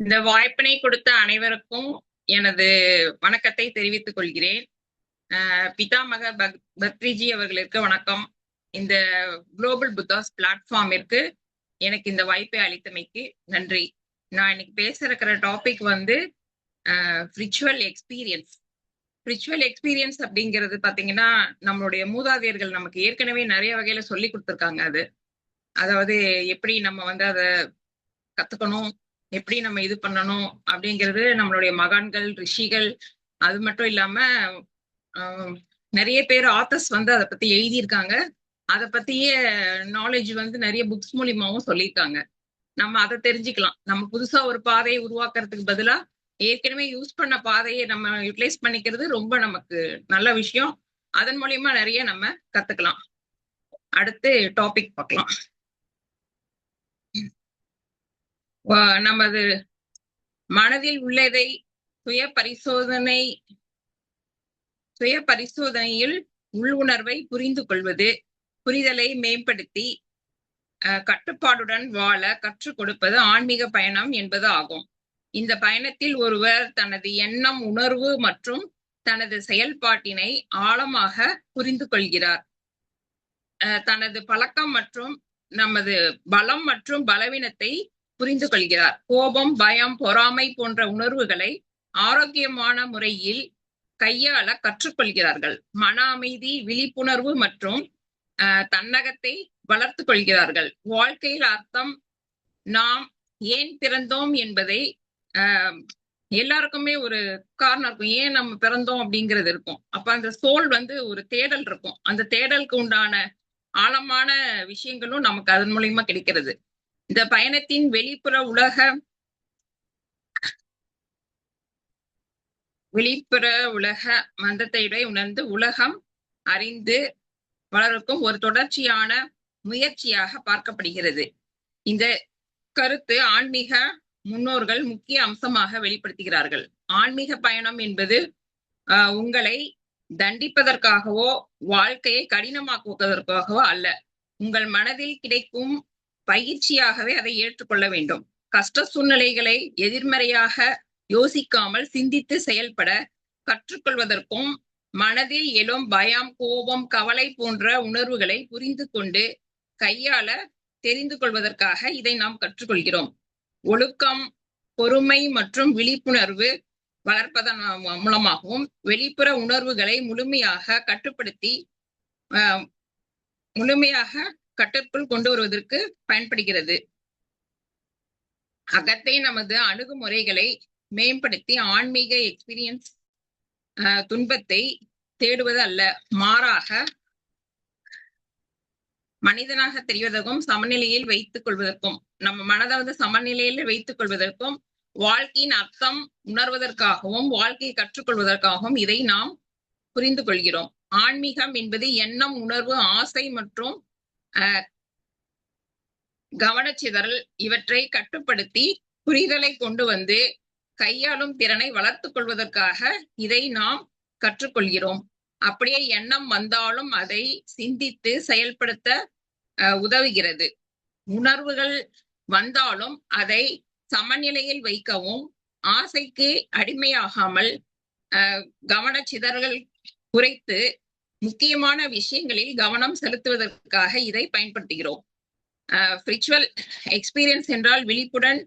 இந்த வாய்ப்பினை கொடுத்த அனைவருக்கும் எனது வணக்கத்தை தெரிவித்துக் கொள்கிறேன். பிதாமக பத்ரிஜி அவர்களுக்கு வணக்கம். இந்த குளோபல் புத்தாஸ் பிளாட்ஃபார்மிற்கு எனக்கு இந்த வாய்ப்பை அளித்தமைக்கு நன்றி. நான் இன்னைக்கு பேச இருக்கிற டாபிக் வந்து ஸ்பிரிச்சுவல் எக்ஸ்பீரியன்ஸ். ஸ்பிரிச்சுவல் எக்ஸ்பீரியன்ஸ் அப்படிங்கிறது பாத்தீங்கன்னா, நம்மளுடைய மூதாதையர்கள் நமக்கு ஏற்கனவே நிறைய வகையில சொல்லி கொடுத்துருக்காங்க. அதாவது எப்படி நம்ம வந்து அதை கத்துக்கணும், எப்படி நம்ம இது பண்ணணும் அப்படிங்கிறது நம்மளுடைய மகான்கள், ரிஷிகள், அது மட்டும் இல்லாம நிறைய பேர் ஆத்தர்ஸ் வந்து அதை பத்தி எழுதியிருக்காங்க. அதை பத்திய நாலேஜ் வந்து நிறைய புக்ஸ் மூலியமாவும் சொல்லியிருக்காங்க. நம்ம அதை தெரிஞ்சுக்கலாம். நம்ம புதுசா ஒரு பாதையை உருவாக்குறதுக்கு பதிலா ஏற்கனவே யூஸ் பண்ண பாதையை நம்ம யூட்டிலைஸ் பண்ணிக்கிறது ரொம்ப நமக்கு நல்ல விஷயம். அதன் மூலியமா நிறைய நம்ம கத்துக்கலாம். அடுத்து டாபிக் பார்க்கலாம். நமது மனதில் உள்ளதை சுய பரிசோதனையில் உள்ளுணர்வை புரிந்து கொள்வது, புரிதலை மேம்படுத்தி கட்டுப்பாடுடன் வாழ கற்றுக் கொடுப்பது ஆன்மீக பயணம் என்பது ஆகும். இந்த பயணத்தில் ஒருவர் தனது எண்ணம், உணர்வு மற்றும் தனது செயல்பாட்டினை ஆழமாக புரிந்து கொள்கிறார். தனது பழக்கம் மற்றும் நமது பலம் மற்றும் பலவீனத்தை புரிந்து கொள்கிறார். கோபம், பயம், பொறாமை போன்ற உணர்வுகளை ஆரோக்கியமான முறையில் கையாள கற்றுக்கொள்கிறார்கள். மன அமைதி, விழிப்புணர்வு மற்றும் தன்னகத்தை வளர்த்து கொள்கிறார்கள். வாழ்க்கையில் அர்த்தம், நாம் ஏன் பிறந்தோம் என்பதை எல்லாருக்குமே ஒரு காரணம் இருக்கும். ஏன் நம்ம பிறந்தோம் அப்படிங்கிறது இருக்கும். அப்ப அந்த சோல் வந்து ஒரு தேடல் இருக்கும். அந்த தேடலுக்கு உண்டான ஆழமான விஷயங்களும் நமக்கு அதன் மூலியமா கிடைக்கிறது. இந்த பயணத்தின் வெளிப்புற உலக மந்தத்தை உணர்ந்து உலகம் அறிந்து வளர்க்கும் ஒரு தொடர்ச்சியான முயற்சியாக பார்க்கப்படுகிறது. இந்த கருத்து ஆன்மீக முன்னோர்கள் முக்கிய அம்சமாக வெளிப்படுத்துகிறார்கள். ஆன்மீக பயணம் என்பது உங்களை தண்டிப்பதற்காகவோ வாழ்க்கையை கடினமாக்குவதற்காகவோ அல்ல. உங்கள் மனதில் கிடைக்கும் பயிற்சியாகவே அதை ஏற்றுக்கொள்ள வேண்டும். கஷ்ட சூழ்நிலைகளை எதிர்மறையாக யோசிக்காமல் சிந்தித்து செயல்பட கற்றுக்கொள்வதற்கும், மனதில் எழும் பயம், கோபம், கவலை போன்ற உணர்வுகளை புரிந்து கொண்டு கையாள தெரிந்து கொள்வதற்காக இதை நாம் கற்றுக்கொள்கிறோம். ஒழுக்கம், பொறுமை மற்றும் விழிப்புணர்வு வளர்ப்பதன் மூலமாகவும் வெளிப்புற உணர்வுகளை முழுமையாக கட்டுக்குள் கொண்டு வருவதற்கு பயன்படுகிறது. அகத்தை நமது அணுகுமுறைகளை மேம்படுத்தி ஆன்மீக எக்ஸ்பீரியன்ஸ் துன்பத்தை தேடுவது அல்ல, மாறாக மனிதனாக தெரிவதற்கும் சமநிலையில் வைத்துக் கொள்வதற்கும், நம்ம மனதை வந்து சமநிலையில் வைத்துக் கொள்வதற்கும், வாழ்க்கையின் அர்த்தம் உணர்வதற்காகவும் வாழ்க்கையை கற்றுக்கொள்வதற்காகவும் இதை நாம் புரிந்து கொள்கிறோம். ஆன்மீகம் என்பது எண்ணம், உணர்வு, ஆசை மற்றும் கவனச்சிதறல் இவற்றை கட்டுப்படுத்தி புரிதலை கொண்டு வந்து கையாளும் திறனை வளர்த்துக் கொள்வதற்காக இதை நாம் கற்றுக்கொள்கிறோம். அப்படியே எண்ணம் வந்தாலும் அதை சிந்தித்து செயல்படுத்த உதவுகிறது. உணர்வுகள் வந்தாலும் அதை சமநிலையில் வைக்கவும், ஆசைக்கு அடிமையாகாமல் கவனச்சிதறல் குறைத்து முக்கியமான விஷயங்களில் கவனம் செலுத்துவதற்காக இதை பயன்படுத்துகிறோம். ஸ்பிரிச்சுவல் எக்ஸ்பீரியன்ஸ் என்றால் விழிப்புடன்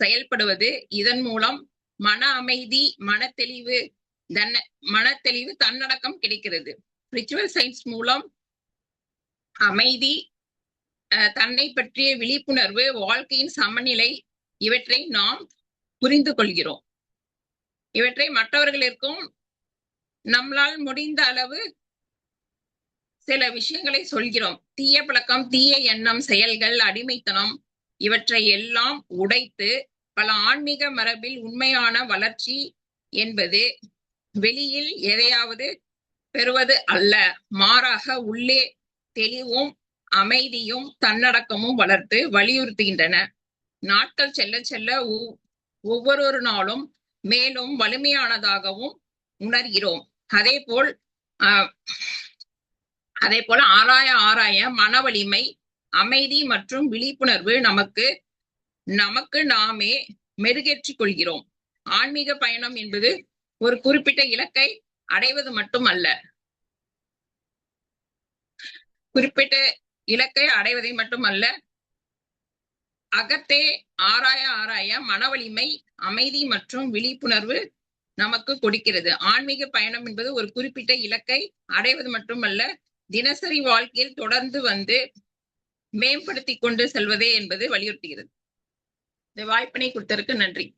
செயல்படுவது. இதன் மூலம் மன அமைதி, மனத்தெளிவு, தன்னடக்கம் கிடைக்கிறது. ஸ்பிரிச்சுவல் சயின்ஸ் மூலம் அமைதி, தன்னை பற்றிய விழிப்புணர்வு, வாழ்க்கையின் சமநிலை இவற்றை நாம் புரிந்து கொள்கிறோம். இவற்றை மற்றவர்களுக்கும் நம்மளால் முடிந்த அளவு சில விஷயங்களை சொல்கிறோம். தீய பழக்கம், தீய எண்ணம், செயல்கள், அடிமைத்தனம் இவற்றை எல்லாம் உடைத்து பல ஆன்மீக மரபில் உண்மையான வளர்ச்சி என்பது வெளியில் எதையாவது பெறுவது அல்ல, மாறாக உள்ளே தெளிவும் அமைதியும் தன்னடக்கமும் வளர்த்து வலியுறுத்துகின்றன. நாட்கள் செல்ல செல்ல ஒவ்வொரு நாளும் மேலும் வலிமையானதாகவும் உணர்கிறோம். அதே போல ஆராய மன வலிமை, அமைதி மற்றும் விழிப்புணர்வு நமக்கு நாமே மெருகேற்றிக் கொள்கிறோம். ஆன்மீக பயணம் என்பது ஒரு குறிப்பிட்ட இலக்கை அடைவது மட்டுமல்ல, அகத்தே ஆராய மன வலிமை, அமைதி மற்றும் விழிப்புணர்வு நமக்கு கொடுக்கிறது. ஆன்மீக பயணம் என்பது ஒரு குறிப்பிட்ட இலக்கை அடைவது மட்டுமல்ல, தினசரி வாழ்க்கையில் தொடர்ந்து மேம்படுத்திக் கொண்டு செல்வதே என்பது வலியுறுத்துகிறது. இந்த வாய்ப்பினை கொடுத்ததற்கு நன்றி.